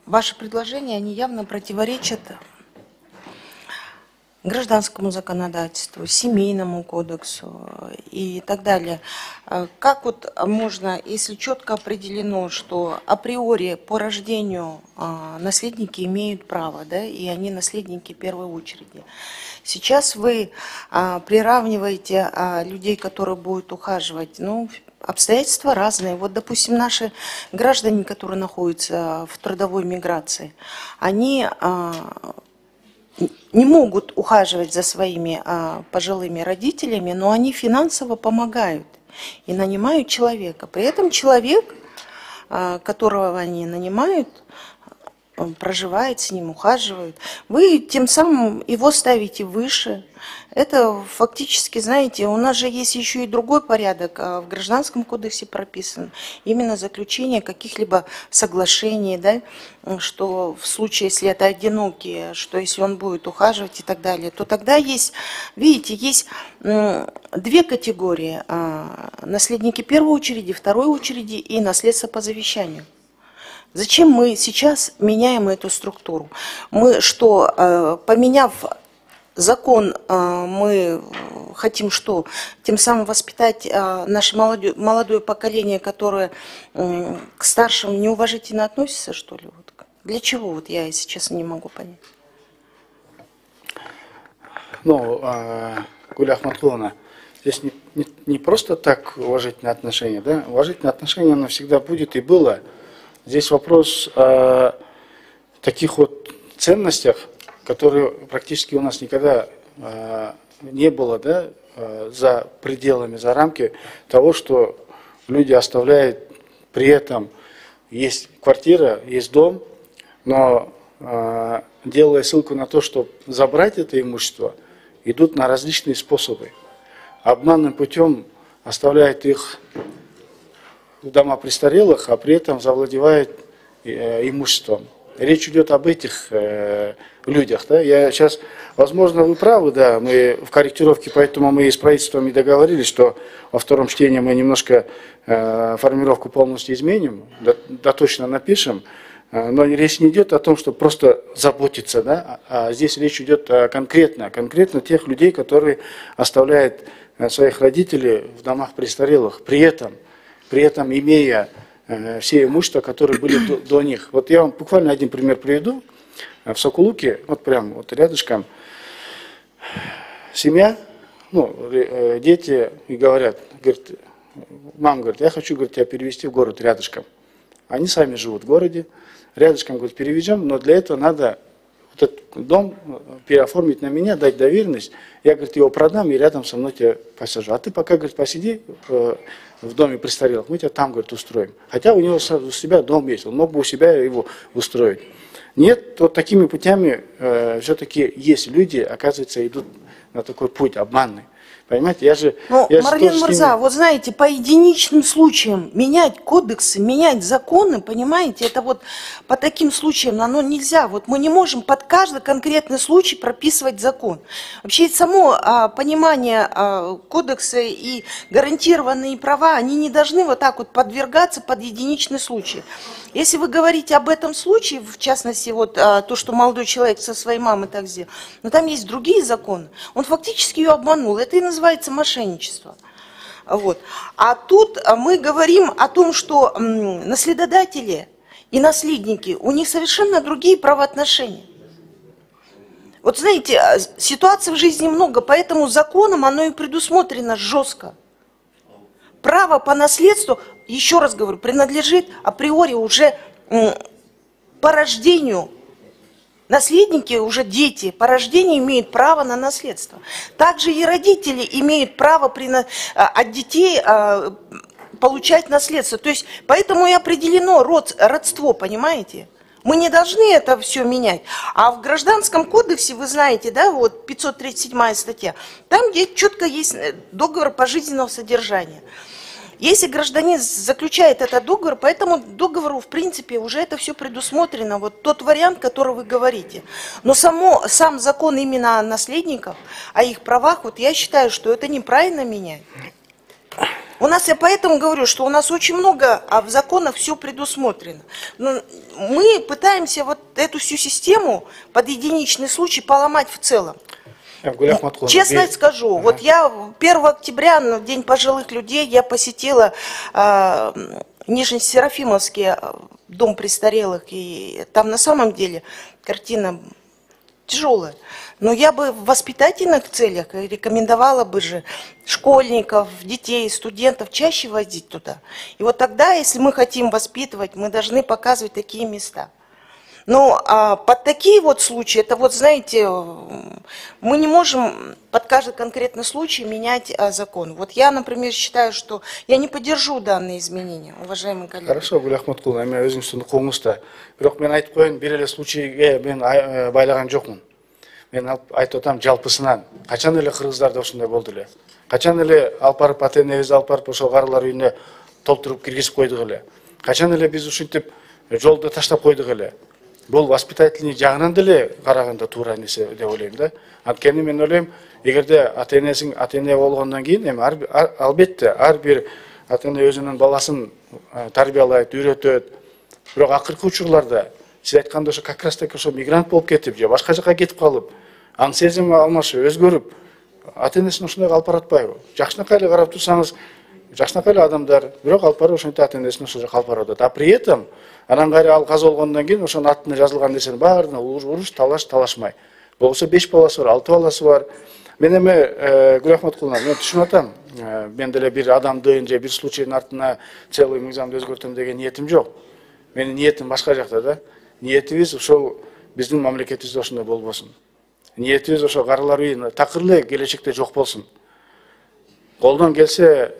Ваши предложения, они явно противоречат гражданскому законодательству, семейному кодексу и так далее. Как вот можно, если четко определено, что априори по рождению наследники имеют право, да, и они наследники первой очереди. Сейчас вы приравниваете людей, которые будут ухаживать, ну, обстоятельства разные. Вот, допустим, наши граждане, которые находятся в трудовой миграции, они не могут ухаживать за своими пожилыми родителями, но они финансово помогают и нанимают человека. При этом человек, которого они нанимают, он проживает с ним, ухаживает. Вы тем самым его ставите выше. Это фактически, знаете, у нас же есть еще и другой порядок. В Гражданском кодексе прописан именно заключение каких-либо соглашений, да, что в случае, если это одинокие, что если он будет ухаживать и так далее, то тогда есть, видите, есть две категории. Наследники первой очереди, второй очереди и наследство по завещанию. Зачем мы сейчас меняем эту структуру? Мы что, поменяв закон, мы хотим что? Тем самым воспитать наше молодое поколение, которое к старшим неуважительно относится, что ли? Вот. Для чего? Вот я, если честно, не могу понять. Ну, Гуля Ахматулловна, здесь не просто так уважительное отношение, да? Уважительное отношение, оно всегда будет и было. Здесь вопрос о таких вот ценностях, которые практически у нас никогда не было, да, за пределами, за рамки того, что люди оставляют, при этом есть квартира, есть дом, но делая ссылку на то, что забрать это имущество, идут на различные способы. Обманным путем оставляют их в дома престарелых, а при этом завладевает имуществом. Речь идет об этих людях. Да? Я сейчас, возможно, вы правы, да, мы в корректировке, поэтому мы и с правительством и договорились, что во втором чтении мы немножко формулировку полностью изменим, да точно напишем, но речь не идет о том, что просто заботиться, да? А здесь речь идет конкретно тех людей, которые оставляют своих родителей в домах престарелых, при этом имея все имущества, которые были до них. Вот я вам буквально один пример приведу. В Сокулуке, вот прямо вот рядышком, семья, ну, дети и говорят, мама говорит, я хочу, говорит, тебя перевести в город рядышком. Они сами живут в городе, рядышком, говорит, переведем, но для этого надо вот этот дом переоформить на меня, дать доверенность. Я, говорит, его продам и рядом со мной тебя посажу. А ты пока, говорит, посиди в доме престарелых, мы тебя там, говорит, устроим. Хотя у него у себя дом есть, он мог бы у себя его устроить. Нет, вот такими путями все-таки есть люди, оказывается, идут на такой путь обманный. Понимаете, Марлен Мурза, вот знаете, по единичным случаям менять кодексы, менять законы, понимаете, это вот по таким случаям оно нельзя. Вот мы не можем под каждый конкретный случай прописывать закон. Вообще само понимание кодекса и гарантированные права, они не должны вот так вот подвергаться под единичный случай. Если вы говорите об этом случае, в частности, вот то, что молодой человек со своей мамой так сделал, но там есть другие законы, он фактически ее обманул, это и называется мошенничество. Вот. А тут мы говорим о том, что наследодатели и наследники, у них совершенно другие правоотношения. Вот знаете, ситуаций в жизни много, поэтому законом оно и предусмотрено жестко. Право по наследству, еще раз говорю, принадлежит априори уже по рождению. Наследники, уже дети, по рождению имеют право на наследство. Также и родители имеют право от детей получать наследство. То есть, поэтому и определено родство, понимаете? Мы не должны это все менять. А в Гражданском кодексе, вы знаете, да, вот 537 статья, там где четко есть договор пожизненного содержания. Если гражданин заключает этот договор, по этому договору, в принципе, уже это все предусмотрено, вот тот вариант, который вы говорите. Но сам закон именно о наследниках, о их правах, вот я считаю, что это неправильно менять. У нас, я поэтому говорю, что у нас очень много, а в законах все предусмотрено. Но мы пытаемся вот эту всю систему под единичный случай поломать в целом. Честно скажу, вот я 1 октября, на День пожилых людей, я посетила Нижнесерафимовский дом престарелых, и там на самом деле картина тяжелая. Но я бы в воспитательных целях рекомендовала бы же школьников, детей, студентов чаще возить туда. И вот тогда, если мы хотим воспитывать, мы должны показывать такие места. Но под такие вот случаи, это вот, знаете, мы не можем под каждый конкретный случай менять закон. Вот я, например, считаю, что я не поддержу данные изменения, уважаемые коллеги. Хорошо, Гүл Ахматқызы, мен өзіңіздің қоңызда. Бірақ мен айтып қойын, бір еле случайға мен байлаған жоқмын. Мен айтып отам жалпысынан. Қачан еле қырғыздарда осындай болды еле. Қачан еле алпарып, ата-енебізді алпарып, ошол қарылар үйіне толтырып киргизип койдук эле. Қачан еле біз ушинтип жолда таштап койдук эле. Бұл воспитательный жағынан деле қарағанда туура нерсе деп ойлойм да. Анткени мен ойлойм, эгерде ата-эне болгондон кийин эми албетте ар бир ата-эне өзүнүн баласын тарбиялайт, үйрөтөт. Бирок акыркы учурларда сиз айткандай ошо как раз таки ошо мигрант болуп кетип же башка жака кетип калып, аң сезими алмашып, өзгөрүп, ата-энесин ошондой алып баратпайбы? Жакшынакай эле карап турсаңыз, жакшынакай эле адамдар, бирок алып барып ошентип ата-энесин ошол жака алып барып атат. А при этом анан кайра ал каза болгондон кийин ошонун атына жазылган нерсенин баарына уруш, талашмай. Болсо 5 баласы бар, 6 баласы бар. Мен эми Гүл Ахматқызы, мен түшүнүп атам. Мен деле бир адамдын же бир случайдын артына целый мыйзамды өзгөртөм деген ниетим жок. Менин ниетим башка жакта да. Ниетибиз ошол биздин мамлекетибизде ошондой болбосун. Ниетибиз ошо карылар үйүн такыр эле келечекте жок болсун. Колдон келсе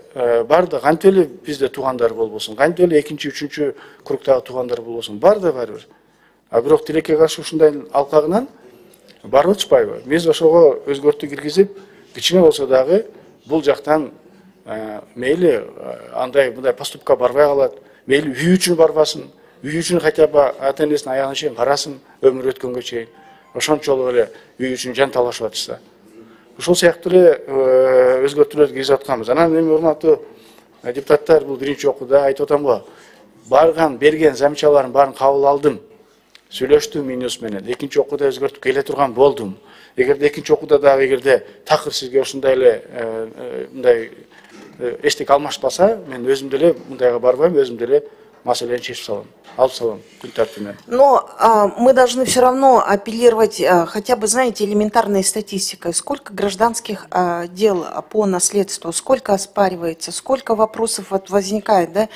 барды кантип эле бизде туугандар болбосун. Кантип эле 2-чү, 3-чү кругтагы туугандар болбосун. Барды баарыбир. А бирок тилекке каршы ушундай алкагынан барып атышпайбы? Биз ошого өзгөртүү киргизип, кичине болсо дагы бул жактан мейли андай мындай поступка барбай калат. Мейли үй үчүн барбасын. Үй үчүн хотя бы ата-энесинин аягына чейин карасын, өмүр өткөнгө чейин. Ошончолук эле үй үчүн жан талашып атышса. Ошол сыяктуу эле өзгөртүүлөрдү киргизип атканбыз. Анан эми урматтуу депутаттар, бул биринчи окууда айтып атам го. Барган, берген замечаларын баарын кабыл алдым. Сүйлөштүм минус менен. Экинчи окууда өзгөртүп келе турган болдум. Эгерде экинчи окууда дагы эгерде такыр сизге ушундай эле мындай эчтеке алмашпаса, мен өзүм деле мындайга барбайм, өзүм деле маселени чечип салам. Алып салам күн тартибине. Но мы должны все равно апеллировать хотя бы, знаете, элементарной статистикой. Сколько гражданских дел по наследству, сколько оспаривается, сколько вопросов вот возникает. Да?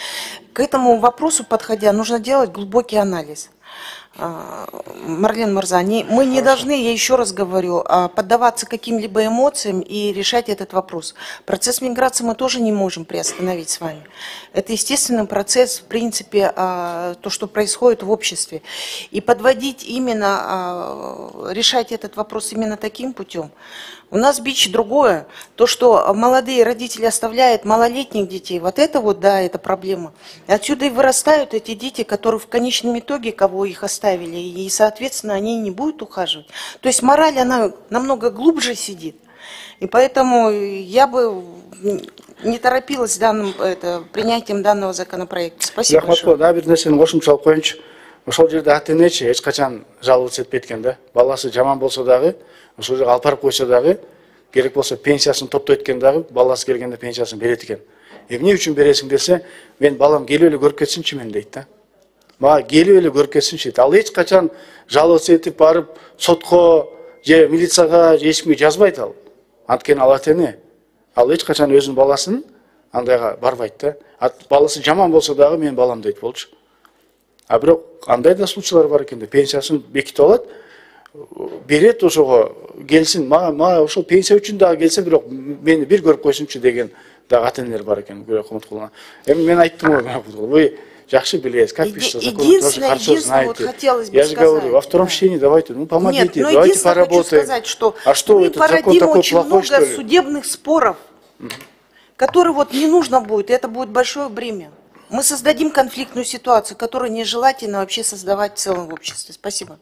К этому вопросу подходя, нужно делать глубокий анализ. Марлен Мурза, мы не должны, я еще раз говорю, поддаваться каким-либо эмоциям и решать этот вопрос. Процесс миграции мы тоже не можем приостановить с вами. Это естественный процесс, в принципе, то, что происходит в обществе. И подводить именно, решать этот вопрос именно таким путем. У нас бич другое. То, что молодые родители оставляют малолетних детей, вот это вот, да, это проблема. И отсюда и вырастают эти дети, которые в конечном итоге, кого их оставили, и, соответственно, они не будут ухаживать. То есть мораль, она намного глубже сидит. И поэтому я бы не торопилась принятием данного законопроекта. Спасибо большое. Ошол жерде ата-энечи эч качан жалгыз этпейт экен да. Баласы жаман болсо дагы, ошол жерге алып барып койсо дагы, керек болсо пенсиясын топтойт экен дагы, баласы келгенде пенсиясын берет экен. Эмне үчүн бересиң десе, мен балам келип эле көрүп кетсинчи мен дейт да. Мага келип эле көрүп кетсинчи. Ал эч качан жалгыз этип барып сотко же милицияга же эч кимге жазбайт ал. Анткени ал ата-эне. Ал эч качан өзүнүн баласын андайга барбайт да. Баласы жаман болсо дагы мен балам дейт болчу. А бирок андай да случайлар бар экен да, пенсиясын бекитип алат, берет ошого келсин, мага ошол пенсия үчүн дагы келсе, бирок мени бир көрүп койсунчу деген дагы ата-энелер бар экен. Эми мен айттым го, вы жакшы билесиз, как пишется закон, тоже хорошо знаете. Я же говорю, во втором чтении давайте, помогите, давайте поработаем. Сказать, что а что мы этот закон породим такой очень плохой, что много ли? судебных споров, которые вот не нужно будет, и это будет большое бремя. Мы создадим конфликтную ситуацию, которую нежелательно вообще создавать в целом в обществе. Спасибо.